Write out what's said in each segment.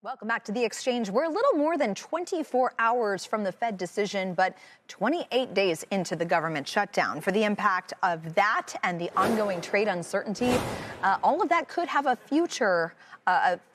Welcome back to The Exchange. We're a little more than 24 hours from the Fed decision, but 28 days into the government shutdown. For the impact of that and the ongoing trade uncertainty, all of that could have a future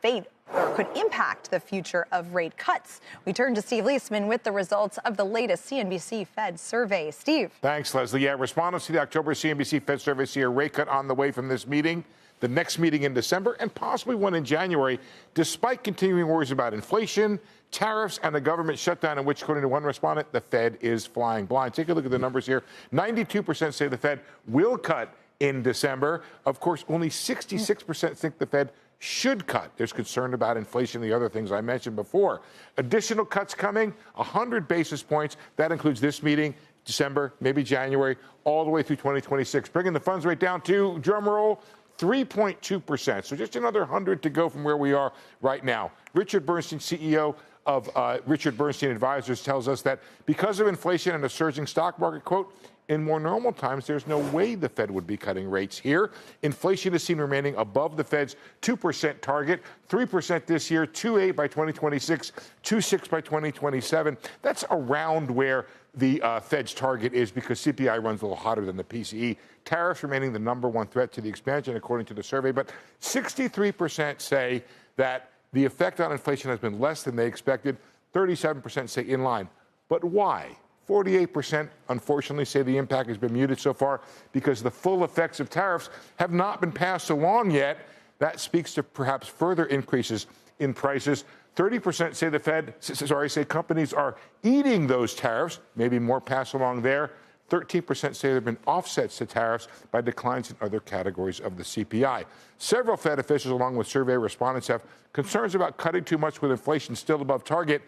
fate or could impact the future of rate cuts. We turn to Steve Liesman with the results of the latest CNBC Fed Survey. Steve. Thanks, Leslie. Yeah, respondents to the October CNBC Fed Survey see a rate cut on the way from this meeting, the next meeting in December, and possibly one in January, despite continuing worries about inflation, tariffs, and the government shutdown, in which, according to one respondent, the Fed is flying blind. Take a look at the numbers here. 92% say the Fed will cut in December. Of course, only 66% think the Fed should cut. There's concern about inflation and the other things I mentioned before. Additional cuts coming, 100 basis points. That includes this meeting, December, maybe January, all the way through 2026, bringing the funds rate down to, drum roll, 3.2%. So just another 100 to go from where we are right now. Richard Bernstein, CEO of Richard Bernstein Advisors, tells us that because of inflation and a surging stock market, quote, in more normal times, there's no way the Fed would be cutting rates here. Inflation is seen remaining above the Fed's 2% target, 3% this year, 2.8 by 2026, 2.6 by 2027. That's around where the Fed's target is because CPI runs a little hotter than the PCE. Tariffs remaining the number one threat to the expansion, according to the survey. But 63% say that the effect on inflation has been less than they expected. 37% say in line. But why? 48%, unfortunately, say the impact has been muted so far because the full effects of tariffs have not been passed along yet. That speaks to perhaps further increases in prices. 30% say companies are eating those tariffs, maybe more pass along there. 13% say there have been offsets to tariffs by declines in other categories of the CPI. Several Fed officials, along with survey respondents, have concerns about cutting too much with inflation still above target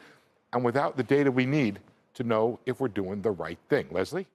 and without the data we need to know if we're doing the right thing. Leslie?